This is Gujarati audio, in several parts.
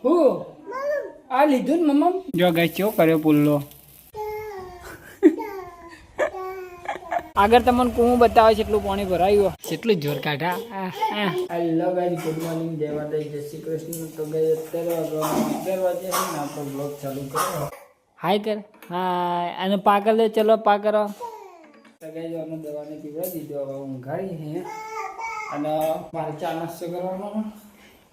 હું આ લીધું ને મમ્મ જો ગાઈસ કેવો કર્યો પુલ્લો આગળ તમને કુવું બતાવે છે એટલું પાણી ભરાયું કેટલું જોર કાઢા હેલો ગાઈસ ગુડ મોર્નિંગ જય માતાજી જય શ્રી કૃષ્ણ તો ગાઈસ અત્યારે 11 વાગે છે ને આપણો બ્લોગ ચાલુ કર્યો હાય કર હાય અને પા કર દે ચલો પા કરો તો ગાઈસ અમે દવાને પીવડાવી દીધો હવે ઊંઘાડી હે અને મારે ચા નાસ્તો કરવાનો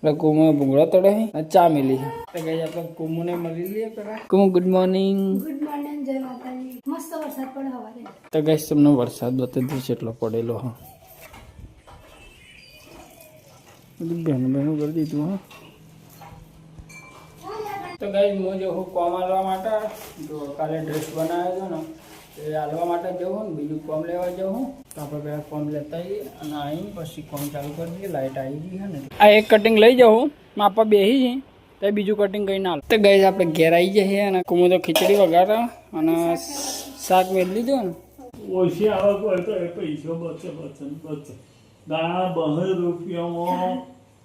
એટલે કુમો ભૂંગળો તળે ચા મિલી છે તો ગાઈસ આપણે કુમુને મળી લઈએ પેલા કુમુ ગુડ મોર્નિંગ જય માતાજી મસ્ત વરસાદ પડે હવારે તો ગાઈસ તમને વરસાદ બતાવી દઈશ એટલો પડેલો હા બધું બહેનું કરી દીધું હા તો ગાઈસ હું જો હું કોમ આવવા માટે જો કાલે ડ્રેસ બનાવ્યો હતો ને એ હાલવા માટે જવું ને બીજું કોમ લેવા જવું તો આપણે પહેલાં કોમ લેતા આવીએ અને આવીને પછી કોમ ચાલુ કરી દઈએ લાઇટ આવી ગઈ છે ને આ એક કટિંગ લઈ જાઉં માપા બેસી જઈએ તો બીજું કટિંગ કરીને આવ તો ગાઈસ આપણે ઘેર આવી જઈએ અને કુમો તો ખીચડી વઘારે અને શાક મેળ લીધું ને ઓછી આવક હોય તો એ પૈસો બચે દાણા 12 રૂપિયામાં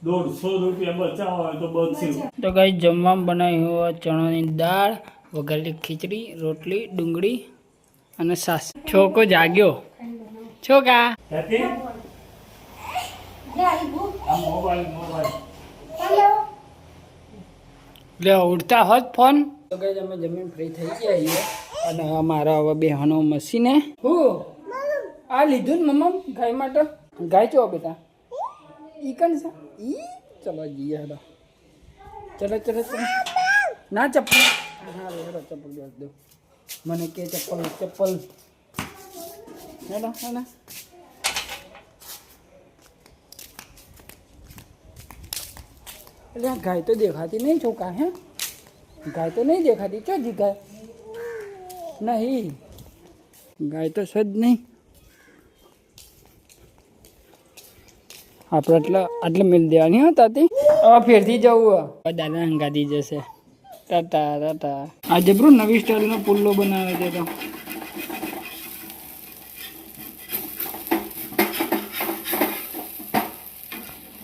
150 રૂપિયા બચાવ હોય તો બચે તો ગાઈસ જમવામાં બનાવ્યું હોય ચણાની દાળ વઘારેલી ખીચડી રોટલી ડુંગળી અને સાસ છોકો જાગ્યો છોકા હેપી આ મોબાઈલ લે ઉડતા હોત ફોન તો ગાઈસ અમે જમીન ફ્રી થઈ ગયા છીએ અને અમારા હવે બેહનો મશીને હું આ લીધું ને મમ્મ ગાય માટે ગાય ચો બેટા ઈ કણ છે ઈ ચલો જઈએ હેડો ચલો ચલો ચલો ના ચપ્પલ હા હેડો ચપ્પલ દે દો મને કે ચપ્પલ હેડો હેડો એટલે ગાય તો દેખાતી નહીં છોકા હે ગાય તો નહીં દેખાતી ચો જી ગાય નહીં ગાય તો સજ નહીં આપણે આટલે મિલ દેવાની હો તાતી હવે ફેરથી જવું દાદા હંગાતી જશે ટાટા ટાટા આ જબરો નવી સ્ટાઇલનો પુલ્લો બનાવે છે તો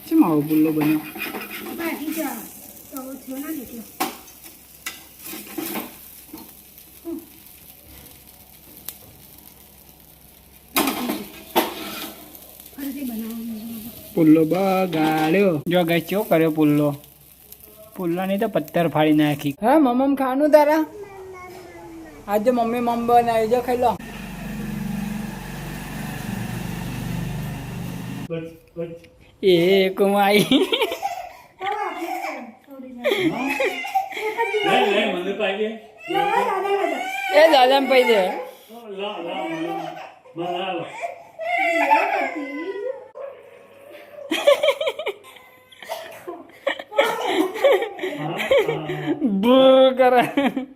શું આવો પુલ્લો બન્યો પુલ્લો બગાડ્યો જો ગાઈસ કેવો કર્યો પુલ્લાની તો પથ્થર ફાડી નાખી હા મમ્મ ખાવાનું તારા આજે મમ્મી બનાવી જો ખાઈ લો એ કુમાઈ મને પાઈ એ દાદા પાઈ દે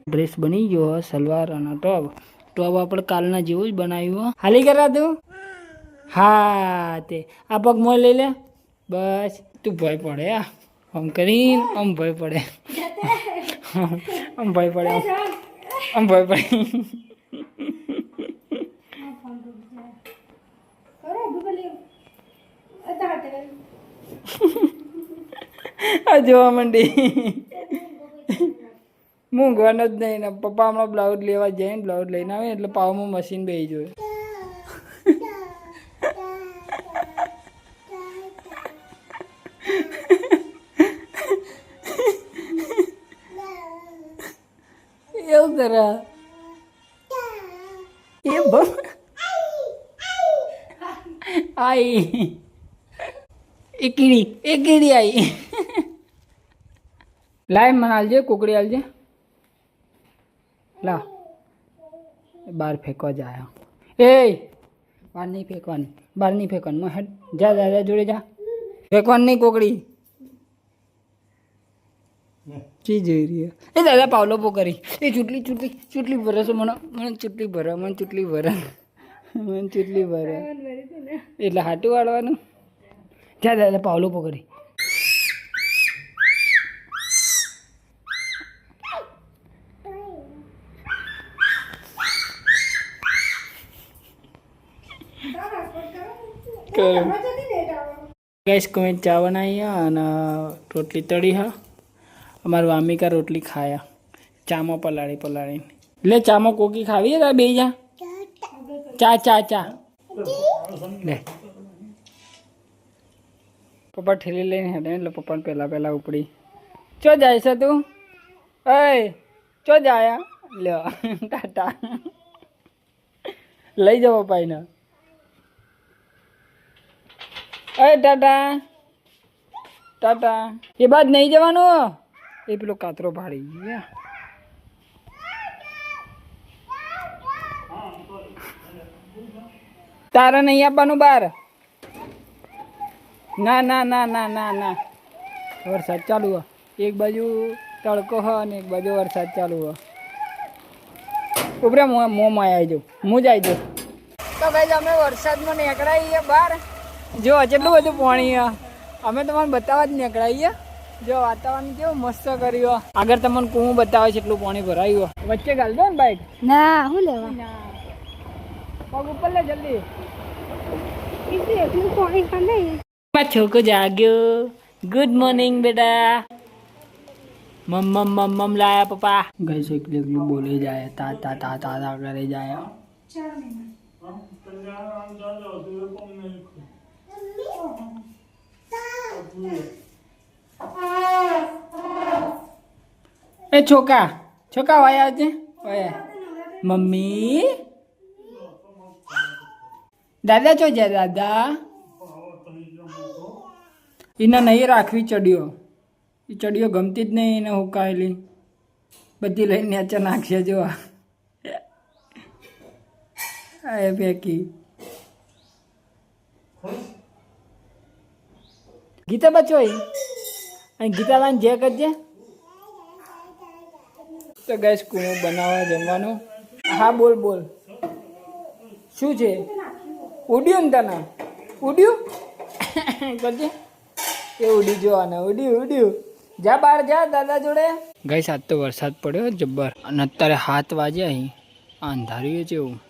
ડ્રેસ બની ગયો સલવાર અને ટોપ આપણે કાલના જેવું જ બનાવ્યું હાલી કરા તું હા તે આ પગ મોં લઈ લે બસ તું ભય પડે આમ કરીને આમ ભય પડે આમ ભય પડે આમ ભય પડે આ જોવા માંડી મૂંઘવાનો જ નહીં ને પપ્પા હમણાં બ્લાઉઝ લેવા જાય ને બ્લાઉઝ લઈને આવે એટલે પાવમાં મશીન બેસી જોઈએ એવું તરા એ આઈ એ કીડી આઈ લાય મને આલજે કુકડી આલજે લા બહાર ફેંકવા જાય એ બહાર નહીં ફેંકવાની હેડ જા દાદા જોડે જા ફેંકવાની નહીં કુકડી ચી જઈ રહી એ દાદા પાવલો કરી એ ચૂંટલી ભરે છે મને ચૂંટલી ભરે એટલે હાટું વાળવાનું જા દાદા પાવલો કરી ગેસ કોમે ચા બનાવી અને રોટલી તળી હા અમારી વામિકા રોટલી ખાયા ચામાં પલાળીને લે ચામાં કોકી ખાવી તાર બે જા ચા લે પપ્પા ઠેલી લઈને હેડે એટલે પપ્પાને પહેલા ઉપડી ચો જાય છે તું અય ચો જાય લ્યો ટાટા લઈ જાઓ પપ્પા એને અય ટાટા એ બાદ નહીં જવાનું એ પેલો કાતરો ભાડી ગયા તારે નહીં આપવાનું બહાર ના વરસાદ ચાલુ હો એક બાજુ તડકો હ અને એક બાજુ વરસાદ ચાલુ હો ઉપરે મોંમાં આવી જાઉં હું જ આવી જાઉં તો ભાઈ અમે વરસાદમાં નીકળાઈએ બહાર જો જેટલું બધું પાણી અમે તમને બતાવવા જ નીકળાઈએ જો વાતાવરણ કેવું મસ્ત કર્યું આગળ તમને કુવું બતાવે છે એટલું પાણી ભરાયું વચ્ચે ગાલ દો ને બાઈક ના હું લેવા પગ ઉપર લે જલ્દી એટલું પાણી ખાને છોકરો જાગ્યો ગુડ મોર્નિંગ બેટા મમ લાયા પપ્પા ગઈ છે એકલું બોલે જાય તા કરે જાય એ છોકા વાયા છે મમ્મી દાદા ચો જાય દાદા એને નહીં રાખવી ચડિયો એ ચડિયો ગમતી જ નહીં એને હુકાયેલી બધી લઈને નીચે નાખશે જો એ પેકી ગીતા બચોઈ અને ગીતાબાન જે કરજે તો ગેસ કુણું બનાવવા જમવાનું હા બોલ શું છે ઉડ્યું ને તને ઉડ્યું કરજે એ ઉડી જોવાના ઉડ્યું જા બહાર જા દાદા જોડે ગઈ સાત તો વરસાદ પડ્યો જબ્બર અને અત્યારે 7 વાગે અહીં અંધાર્યું છે એવું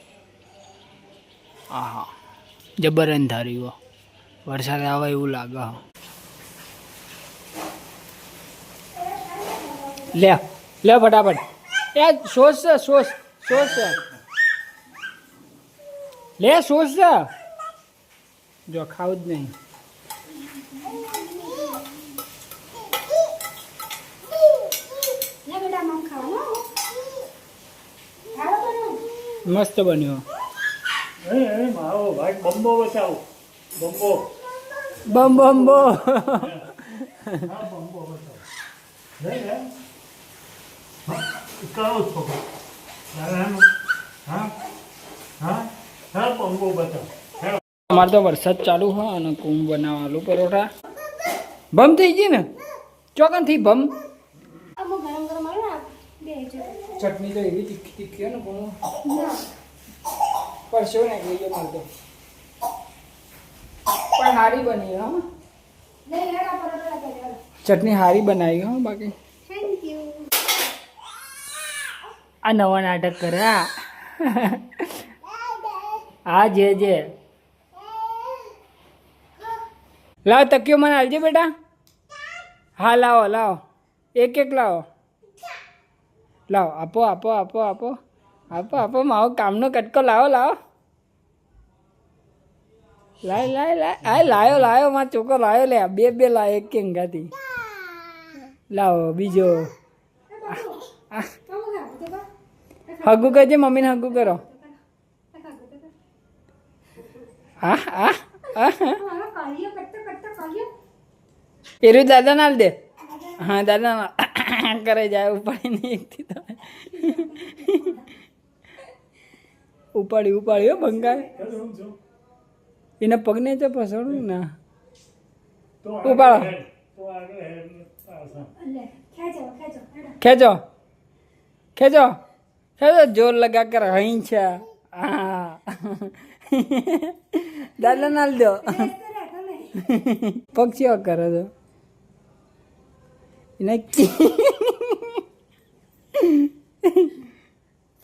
હા જબ્બર અંધાર્યું વરસાદ આવે એવું લાગે લે ફટાફટ એ સોસ લે સોસ જો ખાવું જ નહીં મસ્ત બન્યો મારો ભાઈ બંબો બતાવો બંબો બંબો કરો છો બંબો બતાવો અમારે તો વરસાદ ચાલુ હોય અને કું બનાવવા આલુ પરોઠા બમ થઈ ગઈ ને ચોકન થી બમ ચટણી તો એવી તીખી ને કોણ પરસો ને ગઈ મારે તો પણ હારી બની હા ચટણી હારી બનાવી હા બાકી આ નવા નાટક કરે હા જે લાવ તકિયો મને હાલજે બેટા હા લાવો એક લાવો આપો મારો કામનો કટકો લાવો લાયો મારો ચોખ્ખો લાયો લે બે લાયો એક કેંગાથી લાવો બીજો હગું કરજે મમ્મીને હગું કરો હા એરું દાદા ના દે હા દાદા ના કરે જાય ઉપાડી નહીં એકથી તો ઉપાડી બંગાળ એને પગને તો પસડું ના ઉપાડો ખેંચો જોર લગા કર અહીં છે હા દાદા ના દો પક્ષીઓ કરે તો એને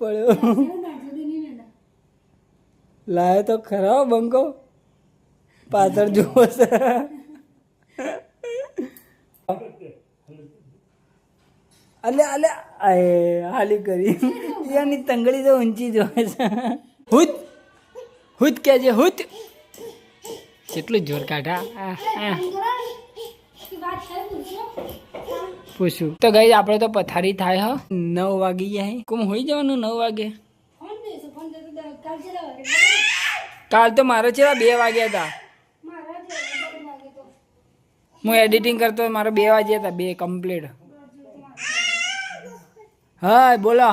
પડ્યો લાયો તો ખરા બંકો પાછળ જુઓ છે અલે અલે હાલી કરી એની તંગડી તો ઊંચી જોવે છે હુત હુત કેજે હુત કેટલું જોર કાઢા પૂછું તો ગઈ આપણે તો પથારી થાય હ 9 વાગી જાય કોમ હોઈ જવાનું 9 વાગે કાલ તો મારો છે 2 વાગ્યા હતા હું એડિટિંગ કરતો મારો 2 વાગ્યા હતા 2 કમ્પ્લીટ હા બોલો